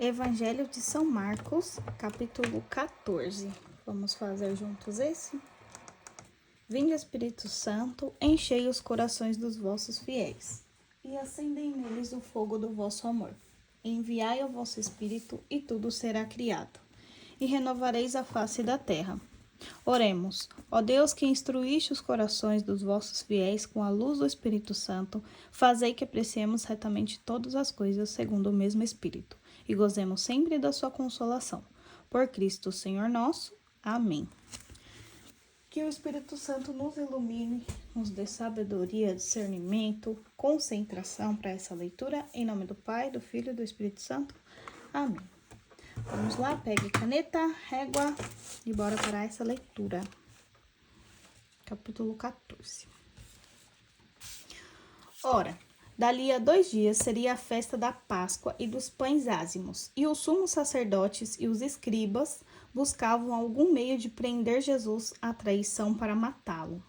Evangelho de São Marcos, capítulo 14. Vamos fazer juntos esse? Vinde, Espírito Santo, enchei os corações dos vossos fiéis, e acendei neles o fogo do vosso amor. Enviai o vosso Espírito, e tudo será criado, e renovareis a face da terra. Oremos. Ó Deus, que instruíste os corações dos vossos fiéis com a luz do Espírito Santo, fazei que apreciemos retamente todas as coisas segundo o mesmo Espírito, e gozemos sempre da sua consolação. Por Cristo, Senhor nosso. Amém. Que o Espírito Santo nos ilumine, nos dê sabedoria, discernimento, concentração para essa leitura. Em nome do Pai, do Filho e do Espírito Santo. Amém. Vamos lá, pegue caneta, régua e bora para essa leitura. Capítulo 14. Ora, dali a 2 dias seria a festa da Páscoa e dos pães ázimos, e os sumos sacerdotes e os escribas buscavam algum meio de prender Jesus à traição para matá-lo.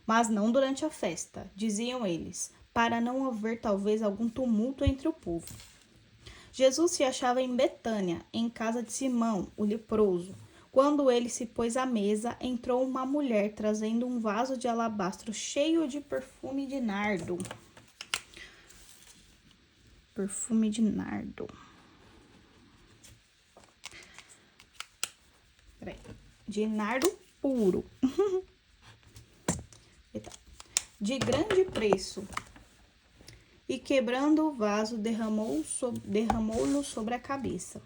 Mas não durante a festa, diziam eles, para não haver talvez algum tumulto entre o povo. Jesus se achava em Betânia, em casa de Simão, o leproso. Quando ele se pôs à mesa, entrou uma mulher trazendo um vaso de alabastro cheio de perfume de nardo. Perfume de nardo. Peraí. De nardo puro. De grande preço. E quebrando o vaso, derramou-lo sobre a cabeça.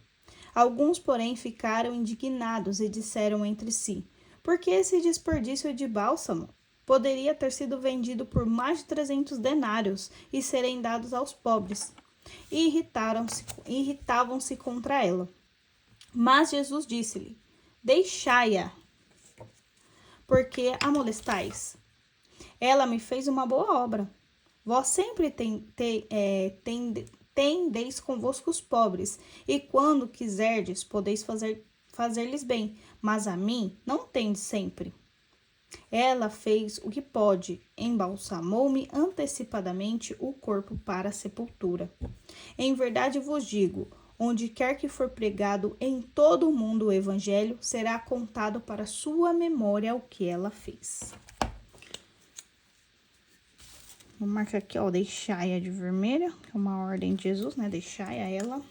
Alguns, porém, ficaram indignados e disseram entre si: por que esse desperdício de bálsamo? Poderia ter sido vendido por mais de 300 denários e serem dados aos pobres. E irritavam-se contra ela. Mas Jesus disse-lhe: deixai-a, porque a molestais. Ela me fez uma boa obra. Vós sempre tendeis convosco os pobres, e quando quiserdes, podeis fazer-lhes bem, mas a mim não tendes sempre. Ela fez o que pode, embalsamou-me antecipadamente o corpo para a sepultura. Em verdade vos digo, onde quer que for pregado em todo o mundo o evangelho, será contado para sua memória o que ela fez. Vou marcar aqui, ó, deixai-a de vermelho, que é uma ordem de Jesus, né? Deixai-a ela.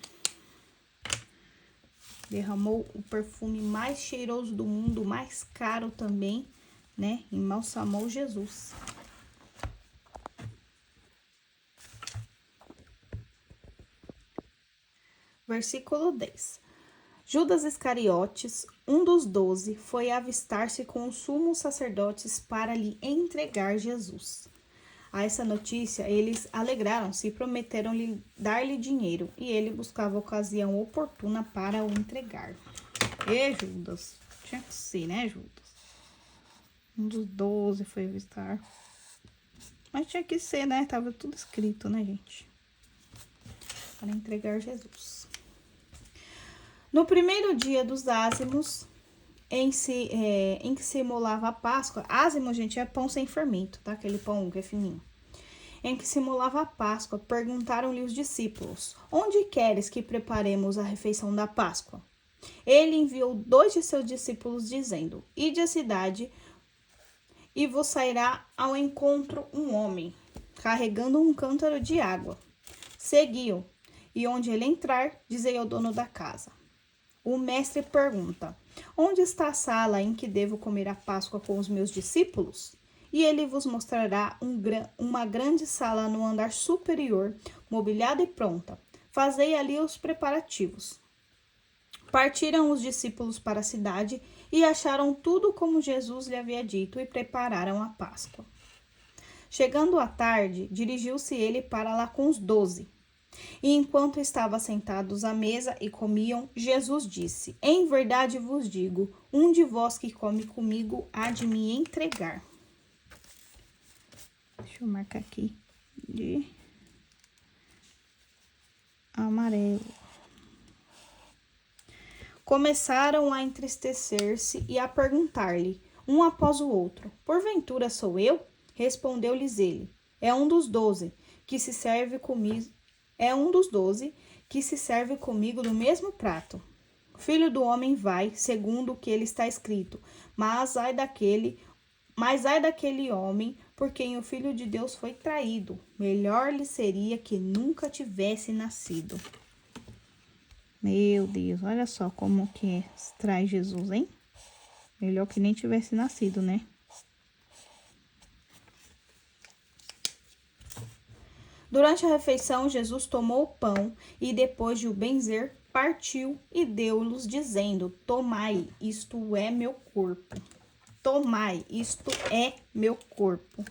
Derramou o perfume mais cheiroso do mundo, mais caro também, né? Embalsamou Jesus. Versículo 10. Judas Iscariotes, um dos 12, foi avistar-se com os sumos sacerdotes para lhe entregar Jesus. A essa notícia, eles alegraram-se e prometeram dar-lhe dinheiro, e ele buscava a ocasião oportuna para o entregar. E Judas, tinha que ser, né, Judas? Um dos 12 foi avistar. Mas tinha que ser, né? Tava tudo escrito, né, gente? Para entregar Jesus. No primeiro dia dos ázimos, em que se molava a Páscoa, ázimo, gente, é pão sem fermento, tá? Aquele pão que é fininho. Em que se molava a Páscoa, perguntaram-lhe os discípulos: onde queres que preparemos a refeição da Páscoa? Ele enviou 2 de seus discípulos, dizendo: ide à cidade, e vos sairá ao encontro um homem, carregando um cântaro de água. Segui-o, e onde ele entrar, dizei ao dono da casa: o mestre pergunta: onde está a sala em que devo comer a Páscoa com os meus discípulos? E ele vos mostrará uma grande sala no andar superior, mobiliada e pronta. Fazei ali os preparativos. Partiram os discípulos para a cidade e acharam tudo como Jesus lhe havia dito e prepararam a Páscoa. Chegando à tarde, dirigiu-se ele para lá com os 12. E enquanto estavam sentados à mesa e comiam, Jesus disse: em verdade vos digo, um de vós que come comigo há de me entregar. Deixa eu marcar aqui de amarelo. Começaram a entristecer-se e a perguntar-lhe, um após o outro: porventura sou eu? Respondeu-lhes ele: é um dos 12 que se serve comigo que se serve comigo do mesmo prato. O Filho do Homem vai, segundo o que ele está escrito, mas ai daquele homem por quem o Filho de Deus foi traído. Melhor lhe seria que nunca tivesse nascido. Meu Deus, olha só como que traz Jesus, hein? Melhor que nem tivesse nascido, né? Durante a refeição, Jesus tomou o pão e, depois de o benzer, partiu e deu-lhes, dizendo: Tomai, isto é meu corpo. Tomai, isto é meu corpo.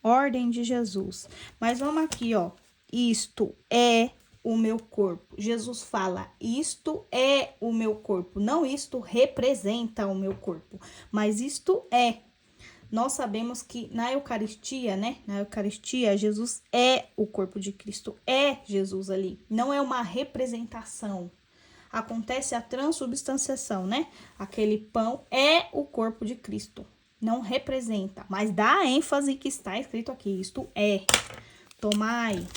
Ordem de Jesus. Mas vamos aqui, ó. Isto é o meu corpo. Jesus fala: isto é o meu corpo. Não isto representa o meu corpo, mas isto é. Nós sabemos que na Eucaristia, né? Na Eucaristia, Jesus é o corpo de Cristo, é Jesus ali. Não é uma representação. Acontece a transubstanciação, né? Aquele pão é o corpo de Cristo. Não representa, mas dá a ênfase que está escrito aqui. Isto é. Tomai.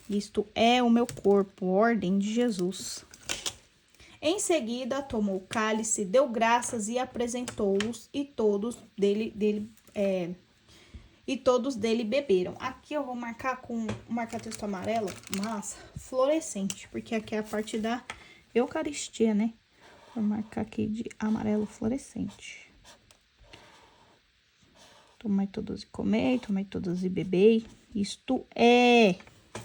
Isto é o meu corpo. Ordem de Jesus. Em seguida, tomou o cálice, deu graças e apresentou-os, e todos dele beberam. Aqui eu vou marcar com marca-texto amarelo, mas fluorescente, porque aqui é a parte da Eucaristia, né? Vou marcar aqui de amarelo fluorescente. Tomai todos e comei, tomai todos e bebei. Isto é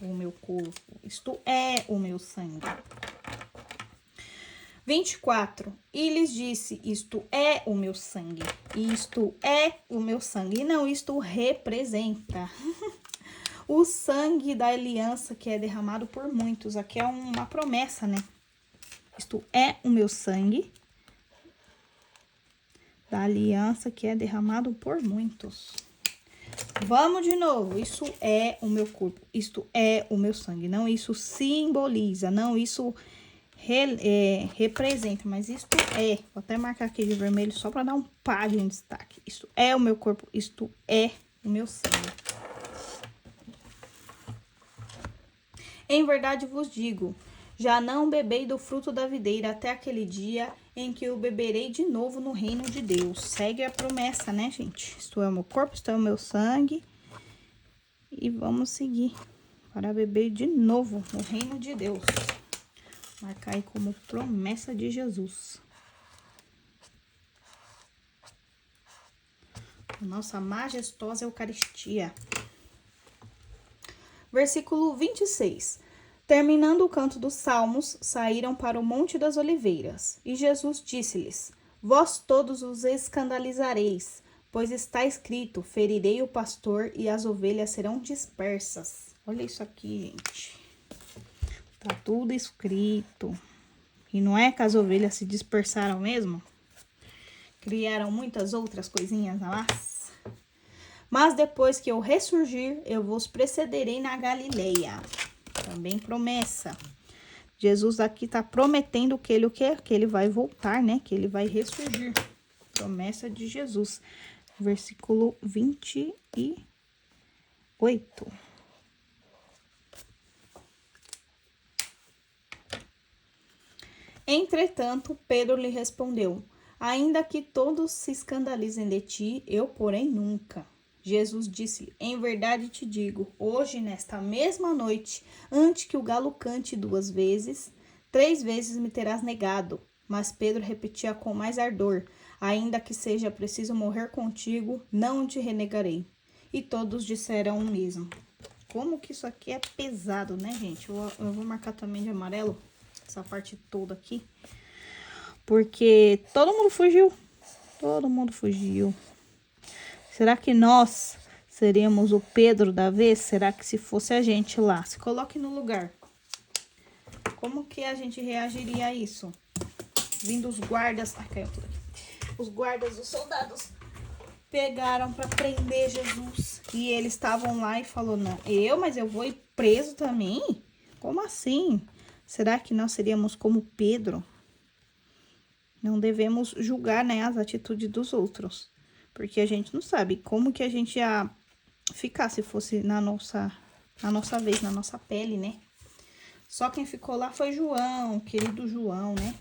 o meu corpo, isto é o meu sangue. 24. E lhes disse: isto é o meu sangue. Isto é o meu sangue. E não, isto representa o sangue da aliança que é derramado por muitos. Aqui é uma promessa, né? Isto é o meu sangue da aliança que é derramado por muitos. Vamos de novo. Isso é o meu corpo. Isto é o meu sangue. Não isso simboliza. Não isso representa, mas isto é. Vou até marcar aqui de vermelho só para dar um par de destaque. Isto é o meu corpo. Isto é o meu sangue. Em verdade vos digo, já não bebei do fruto da videira até aquele dia em que o beberei de novo no reino de Deus. Segue a promessa, né, gente? Isto é o meu corpo, isto é o meu sangue. E vamos seguir para beber de novo no reino de Deus. Marcar aí como promessa de Jesus. Nossa majestosa Eucaristia. Versículo 26. Terminando o canto dos salmos, saíram para o Monte das Oliveiras. E Jesus disse-lhes: Vós todos os escandalizareis, pois está escrito: ferirei o pastor e as ovelhas serão dispersas. Olha isso aqui, gente. Tá tudo escrito. E não é que as ovelhas se dispersaram mesmo? Criaram muitas outras coisinhas lá. Mas depois que eu ressurgir, eu vos precederei na Galileia. Também promessa. Jesus aqui está prometendo que ele o quê? Que ele vai voltar, né? Que ele vai ressurgir. Promessa de Jesus. Versículo 28. Entretanto, Pedro lhe respondeu: ainda que todos se escandalizem de ti, eu, porém, nunca. Jesus disse: em verdade te digo, hoje, nesta mesma noite, antes que o galo cante 2 vezes, 3 vezes me terás negado. Mas Pedro repetia com mais ardor: ainda que seja preciso morrer contigo, não te renegarei. E todos disseram o mesmo. Como que isso aqui é pesado, né, gente? Eu vou marcar também de amarelo essa parte toda aqui, porque todo mundo fugiu. Todo mundo fugiu. Será que nós seríamos o Pedro da vez? Será que se fosse a gente lá? Se coloque no lugar. Como que a gente reagiria a isso? Vindo os guardas... Ai, caiu tudo aqui. Os guardas, os soldados pegaram para prender Jesus. E eles estavam lá e falou: não, mas eu vou ir preso também? Como assim? Será que nós seríamos como Pedro? Não devemos julgar, né, as atitudes dos outros. Porque a gente não sabe como que a gente ia ficar se fosse na nossa vez, na nossa pele, né? Só quem ficou lá foi João, querido João, né?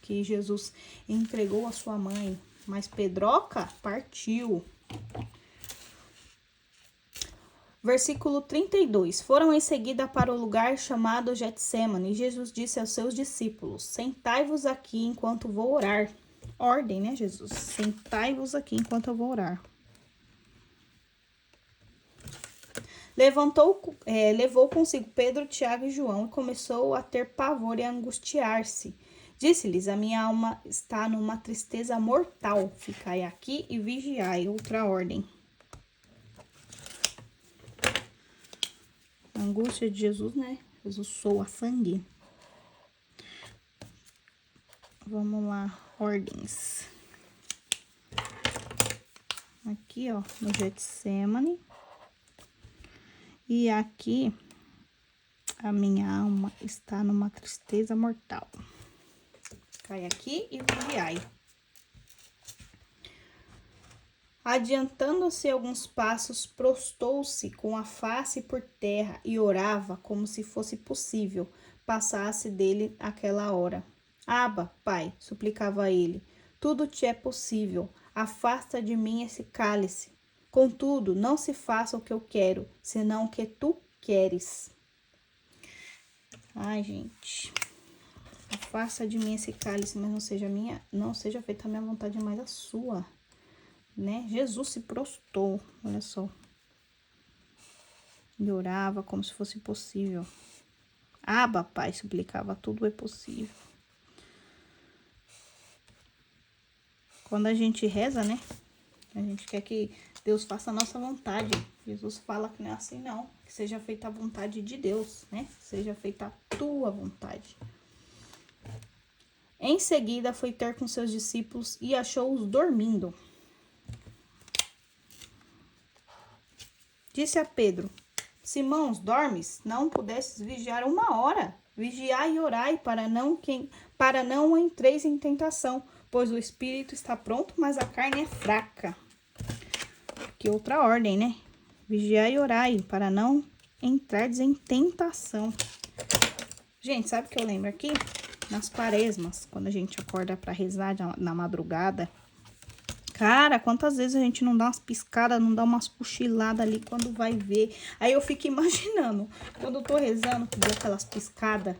Que Jesus entregou a sua mãe. Mas Pedroca partiu. Versículo 32. Foram em seguida para o lugar chamado Getsêmani. E Jesus disse aos seus discípulos: Sentai-vos aqui enquanto vou orar. Ordem, né, Jesus? Sentai-vos aqui enquanto eu vou orar. Levou consigo Pedro, Tiago e João e começou a ter pavor e a angustiar-se. Disse-lhes: A minha alma está numa tristeza mortal. Ficai aqui e vigiai. Outra ordem. A angústia de Jesus, né? Jesus soa sangue. Vamos lá, ordens. Aqui, ó, no Getsêmani. E aqui, a minha alma está numa tristeza mortal. Cai aqui e vigiai. Adiantando-se alguns passos, prostou-se com a face por terra e orava como se fosse possível passasse dele aquela hora. Aba, Pai, suplicava ele, tudo te é possível, afasta de mim esse cálice. Contudo, não se faça o que eu quero, senão o que tu queres. Ai, gente. Afasta de mim esse cálice, mas não seja feita a minha vontade, mas a sua. Né? Jesus se prostrou, olha só. E orava como se fosse possível. Aba, Pai, suplicava, tudo é possível. Quando a gente reza, né? A gente quer que Deus faça a nossa vontade. Jesus fala que não é assim, não. Que seja feita a vontade de Deus, né? Seja feita a tua vontade. Em seguida, foi ter com seus discípulos e achou-os dormindo. Disse a Pedro: Simãos, dormes? Não pudesses vigiar 1 hora? Vigiai e orai para não entreis em tentação, pois o espírito está pronto, mas a carne é fraca. Que outra ordem, né? Vigiai e orai para não entrardes em tentação. Gente, sabe o que eu lembro aqui? Nas quaresmas, quando a gente acorda para rezar na madrugada. Cara, quantas vezes a gente não dá umas piscadas, não dá umas cochiladas ali quando vai ver. Aí eu fico imaginando, quando eu tô rezando, que deu aquelas piscadas.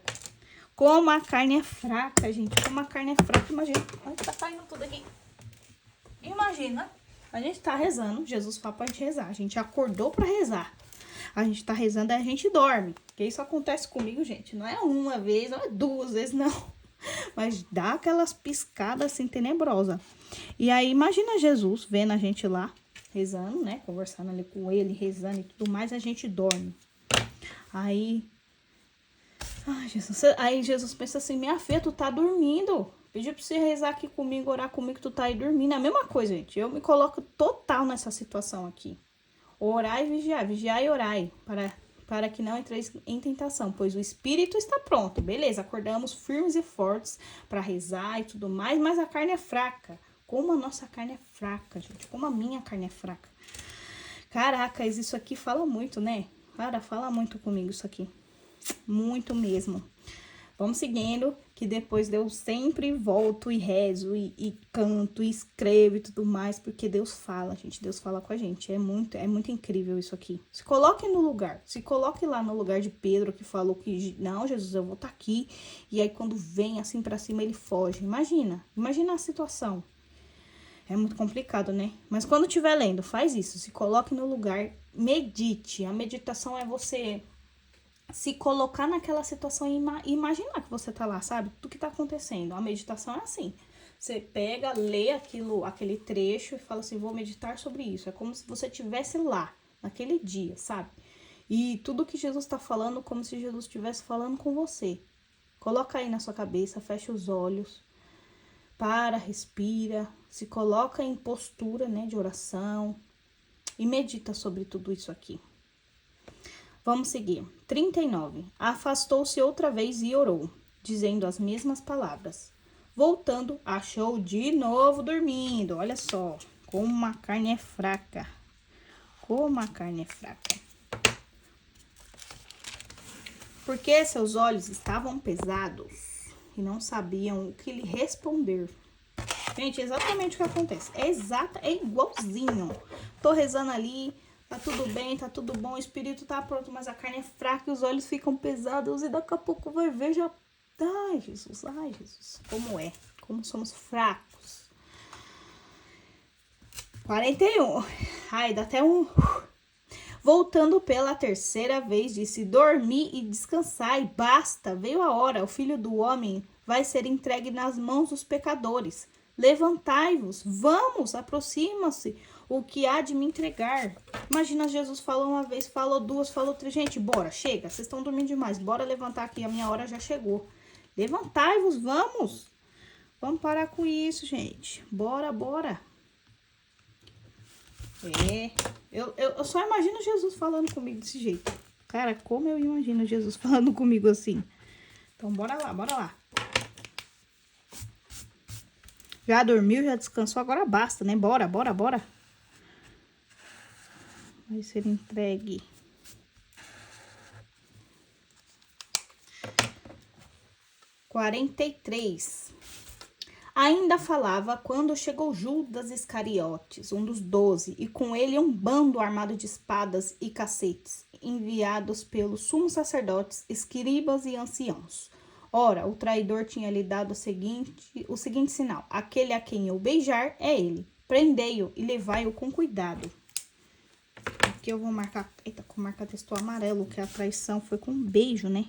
Como a carne é fraca, gente. Como a carne é fraca, imagina. Ai, tá caindo tudo aqui. Imagina, a gente tá rezando, Jesus fala pra gente rezar. A gente acordou pra rezar. A gente tá rezando e a gente dorme. Porque isso acontece comigo, gente. Não é uma vez, não é 2 vezes, não. Mas dá aquelas piscadas assim, tenebrosas. E aí, imagina Jesus vendo a gente lá, rezando, né? Conversando ali com ele, rezando e tudo mais, a gente dorme. Aí, Jesus pensa assim, minha filha, tu tá dormindo. Pediu pra você rezar aqui comigo, orar comigo, tu tá aí dormindo. É a mesma coisa, gente. Eu me coloco total nessa situação aqui. Orai e vigiai e orai, para que não entreis em tentação, pois o espírito está pronto. Beleza, acordamos firmes e fortes para rezar e tudo mais, mas a carne é fraca. Como a nossa carne é fraca, gente. Como a minha carne é fraca. Caracas, isso aqui fala muito, né? Cara, fala muito comigo isso aqui. Muito mesmo. Vamos seguindo, que depois eu sempre volto e rezo e canto e escrevo e tudo mais, porque Deus fala, gente. Deus fala com a gente. É muito incrível isso aqui. Se coloque no lugar. Se coloque lá no lugar de Pedro, que falou que, não, Jesus, eu vou estar aqui. E aí, quando vem assim pra cima, ele foge. Imagina a situação. É muito complicado, né? Mas quando estiver lendo, faz isso. Se coloque no lugar, medite. A meditação é você se colocar naquela situação e imaginar que você tá lá, sabe? Tudo que tá acontecendo. A meditação é assim. Você pega, lê aquele trecho e fala assim, vou meditar sobre isso. É como se você estivesse lá, naquele dia, sabe? E tudo que Jesus tá falando, como se Jesus estivesse falando com você. Coloca aí na sua cabeça, fecha os olhos. Para, respira, se coloca em postura, né, de oração e medita sobre tudo isso aqui. Vamos seguir. 39. Afastou-se outra vez e orou, dizendo as mesmas palavras. Voltando, achou de novo dormindo. Olha só, como a carne é fraca. Como a carne é fraca. porque seus olhos estavam pesados e não sabiam o que lhe responder. Gente, é exatamente o que acontece. É igualzinho. Tô rezando ali, tá tudo bem, tá tudo bom, o espírito tá pronto, mas a carne é fraca e os olhos ficam pesados e daqui a pouco vai ver já... Ai, Jesus, como é? Como somos fracos. 41. Ai, dá até um... Voltando pela terceira vez, disse: dormi e descansai, basta, veio a hora, o filho do homem vai ser entregue nas mãos dos pecadores. Levantai-vos, vamos, aproxima-se o que há de me entregar. Imagina, Jesus falou uma vez, falou duas, falou três. Gente, bora, chega, vocês estão dormindo demais, bora levantar aqui, a minha hora já chegou. Levantai-vos, vamos. Vamos parar com isso, gente. Bora. Eu só imagino Jesus falando comigo desse jeito. Cara, como eu imagino Jesus falando comigo assim. Então, bora lá. Já dormiu, já descansou, agora basta, né? Bora. Vai ser entregue. (43) Ainda falava quando chegou Judas Iscariotes, um dos 12, e com ele um bando armado de espadas e cacetes, enviados pelos sumos sacerdotes, escribas e anciãos. Ora, o traidor tinha lhe dado o seguinte sinal: aquele a quem eu beijar é ele. Prendei-o e levai-o com cuidado. Aqui eu vou marcar, com marca textual amarelo, que a traição foi com um beijo, né?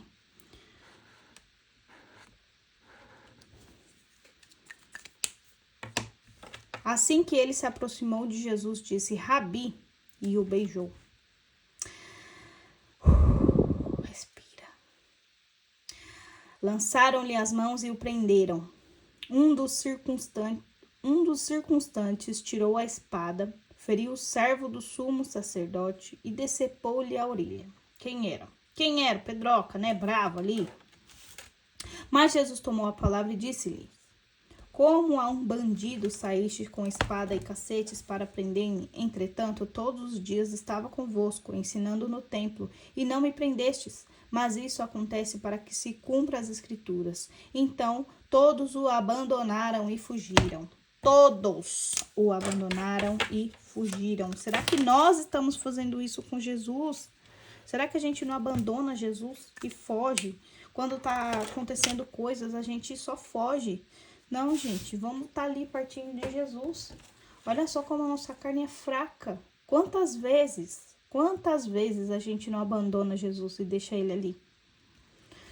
Assim que ele se aproximou de Jesus, disse: Rabi, e o beijou. Respira. Lançaram-lhe as mãos e o prenderam. Um dos circunstantes tirou a espada, feriu o servo do sumo sacerdote e decepou-lhe a orelha. Quem era? Pedroca, né? Bravo ali. Mas Jesus tomou a palavra e disse-lhe: como a um bandido saíste com espada e cacetes para prender-me? Entretanto, todos os dias estava convosco, ensinando no templo, e não me prendestes. Mas isso acontece para que se cumpra as escrituras. Então, todos o abandonaram e fugiram. Todos o abandonaram e fugiram. Será que nós estamos fazendo isso com Jesus? Será que a gente não abandona Jesus e foge? Quando tá acontecendo coisas, a gente só foge. Não, gente, vamos estar ali pertinho de Jesus. Olha só como a nossa carne é fraca. Quantas vezes a gente não abandona Jesus e deixa ele ali?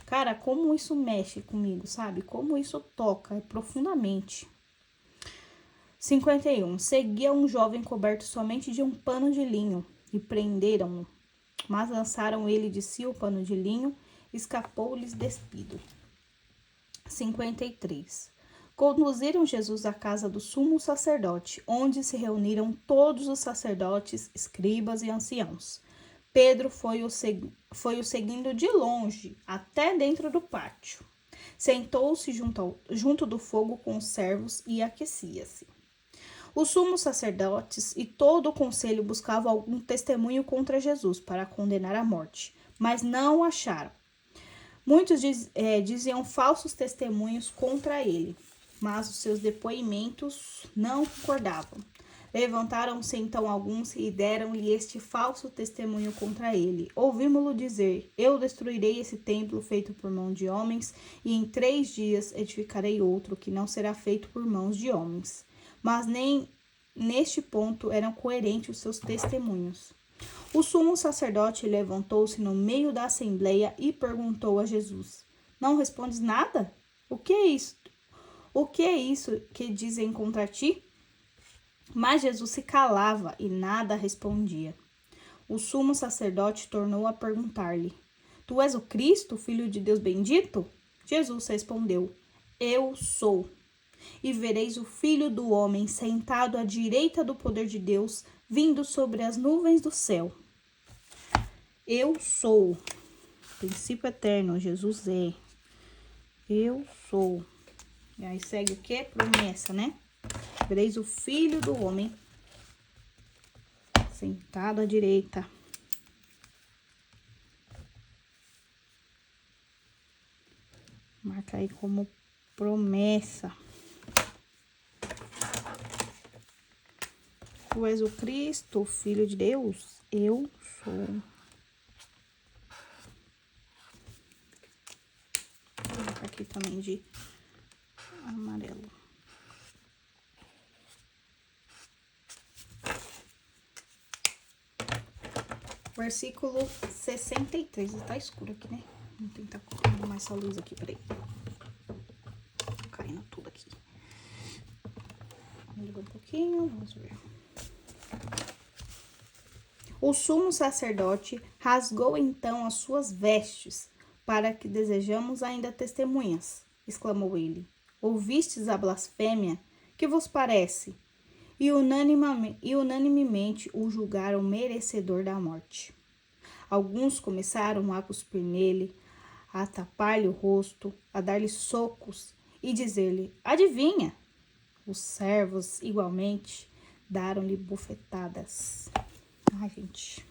Cara, como isso mexe comigo, sabe? Como isso toca profundamente. 51. Seguia um jovem coberto somente de um pano de linho e prenderam-no. Mas lançaram ele de si o pano de linho, escapou-lhes despido. 53. Conduziram Jesus à casa do sumo sacerdote, onde se reuniram todos os sacerdotes, escribas e anciãos. Pedro foi o seguindo de longe, até dentro do pátio. Sentou-se junto do fogo com os servos e aquecia-se. Os sumos sacerdotes e todo o conselho buscavam algum testemunho contra Jesus para condenar à morte, mas não o acharam. Muitos diziam falsos testemunhos contra ele, mas os seus depoimentos não concordavam. Levantaram-se então alguns e deram-lhe este falso testemunho contra ele. Ouvimos-lo dizer: eu destruirei esse templo feito por mão de homens, e em 3 dias edificarei outro que não será feito por mãos de homens. Mas nem neste ponto eram coerentes os seus testemunhos. O sumo sacerdote levantou-se no meio da assembleia e perguntou a Jesus: não respondes nada? O que é isso? O que é isso que dizem contra ti? Mas Jesus se calava e nada respondia. O sumo sacerdote tornou a perguntar-lhe: tu és o Cristo, filho de Deus bendito? Jesus respondeu: eu sou. E vereis o Filho do Homem sentado à direita do poder de Deus, vindo sobre as nuvens do céu. Eu sou. Princípio eterno, Jesus é. Eu sou. E aí segue o quê? Promessa, né? Vereis o Filho do Homem sentado à direita. Marca aí como promessa. Tu és o Cristo, Filho de Deus? Eu sou. Vou colocar aqui também de amarelo. Versículo 63. Tá escuro aqui, né? Vou tentar colocar mais essa luz aqui, peraí. Caindo tudo aqui. Vamos um pouquinho, vamos ver. O sumo sacerdote rasgou então as suas vestes, para que desejamos ainda testemunhas, exclamou ele. Ouvistes a blasfêmia? Que vos parece? E unanimemente o julgaram merecedor da morte. Alguns começaram a cuspir nele, a tapar-lhe o rosto, a dar-lhe socos e dizer-lhe: adivinha? Os servos, igualmente, deram-lhe bufetadas. Ai, gente.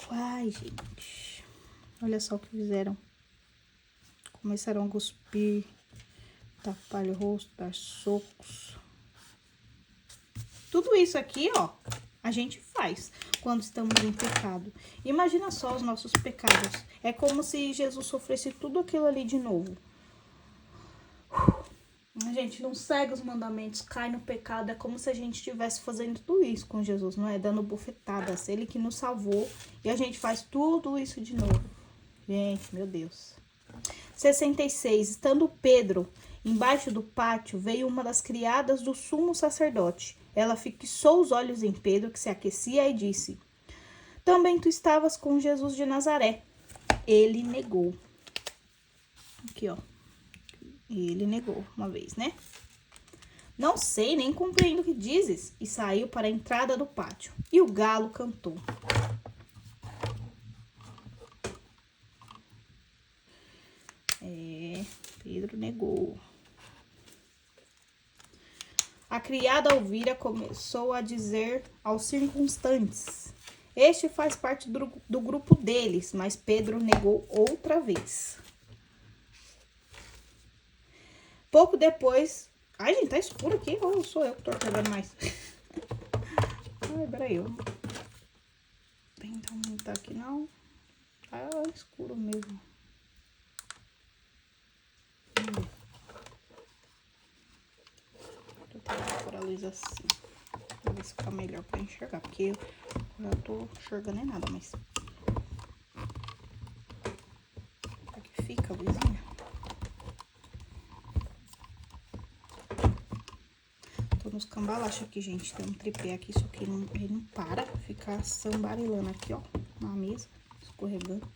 Ai, gente. Olha só o que fizeram. Começaram a cuspir, tapar-lhe o rosto, dar socos. Tudo isso aqui, ó, a gente faz quando estamos em pecado. Imagina só os nossos pecados. É como se Jesus sofresse tudo aquilo ali de novo. A gente não segue os mandamentos, cai no pecado. É como se a gente estivesse fazendo tudo isso com Jesus, não é? Dando bufetadas. Ele que nos salvou e a gente faz tudo isso de novo. Gente, meu Deus. 66. Estando Pedro embaixo do pátio, veio uma das criadas do sumo sacerdote. Ela fixou os olhos em Pedro, que se aquecia, e disse: também tu estavas com Jesus de Nazaré. Ele negou. Aqui, ó. Ele negou uma vez, né? Não sei, nem compreendo o que dizes. E saiu para a entrada do pátio. E o galo cantou. Pedro negou. A criada ouvira começou a dizer aos circunstantes: este faz parte do grupo deles, mas Pedro negou outra vez. Pouco depois... Ai, gente, tá escuro aqui ou sou eu que tô pegando mais? Ai, peraí. Então não tá aqui, não. Tá escuro mesmo. Vou tentar pôr a luz assim. Pra ver se fica melhor pra enxergar. Porque eu já tô enxergando nada, mas... Como que fica a luzinha? Tô nos cambalachos aqui, gente. Tem um tripé aqui, só que ele não para. Ficar sambarilando aqui, ó. Na mesa, escorregando.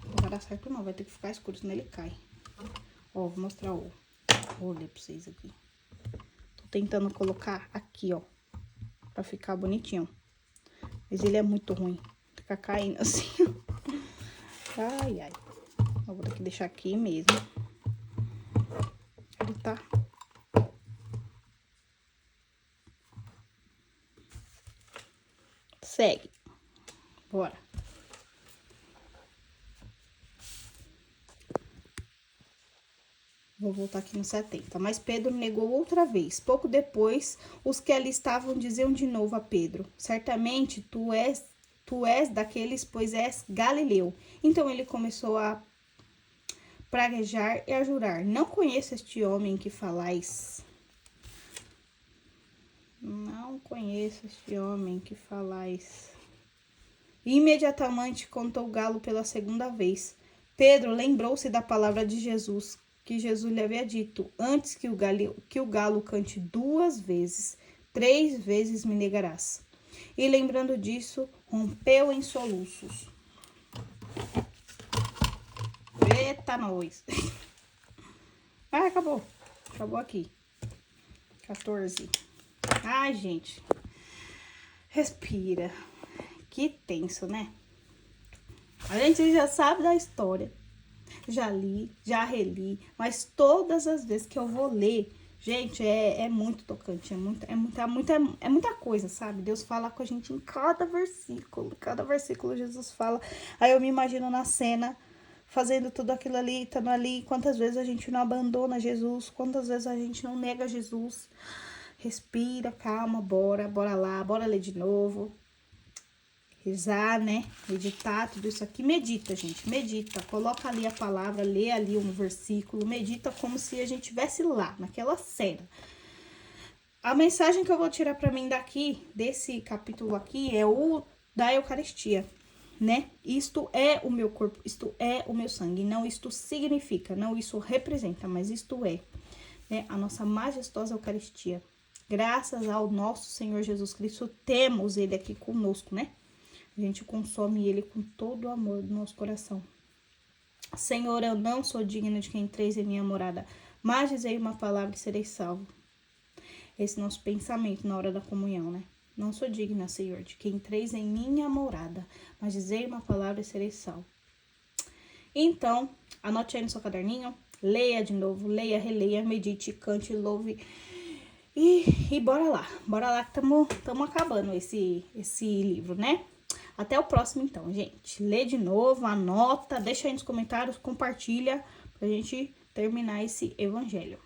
Não vai dar certo não, vai ter que ficar escuro, senão ele cai. Ó, vou mostrar o rolê pra vocês aqui. Tô tentando colocar aqui, ó. Pra ficar bonitinho. Mas ele é muito ruim. Fica caindo assim, ó. Ai, ai. Eu vou ter que deixar aqui mesmo. Ele tá... Segue. Bora. Vou voltar aqui no 70. Mas Pedro negou outra vez. Pouco depois, os que ali estavam diziam de novo a Pedro: certamente tu és daqueles, pois és galileu. Então ele começou a praguejar e a jurar: não conheço este homem que falais. Não conheço este homem que falais. E imediatamente contou o galo pela segunda vez. Pedro lembrou-se da palavra de Jesus, que Jesus lhe havia dito: antes que o galo cante 2 vezes, 3 vezes me negarás. E lembrando disso, rompeu em soluços. Eita, nós! Ah, acabou. Acabou aqui. 14. Ai, gente. Respira. Que tenso, né? A gente já sabe da história. Já li, já reli, mas todas as vezes que eu vou ler, gente, é muito tocante, é muita coisa, sabe? Deus fala com a gente em cada versículo Jesus fala. Aí eu me imagino na cena, fazendo tudo aquilo ali, estando ali. Quantas vezes a gente não abandona Jesus, quantas vezes a gente não nega Jesus. Respira, calma, bora lá, bora ler de novo. Rezar, né? Meditar, tudo isso aqui. Medita, gente, medita. Coloca ali a palavra, lê ali um versículo. Medita como se a gente estivesse lá, naquela cena. A mensagem que eu vou tirar para mim daqui, desse capítulo aqui, é o da Eucaristia, né? Isto é o meu corpo, isto é o meu sangue. Não isto significa, não isso representa, mas isto é, né? A nossa majestosa Eucaristia. Graças ao nosso Senhor Jesus Cristo, temos ele aqui conosco, né? A gente consome ele com todo o amor do nosso coração. Senhor, eu não sou digna de que entreis em minha morada, mas dizei uma palavra e serei salvo. Esse nosso pensamento na hora da comunhão, né? Não sou digna, Senhor, de que entreis em minha morada, mas dizei uma palavra e serei salvo. Então, anote aí no seu caderninho, leia de novo, leia, releia, medite, cante, louve e bora lá que estamos acabando esse livro, né? Até o próximo, então, gente. Lê de novo, anota, deixa aí nos comentários, compartilha pra gente terminar esse evangelho.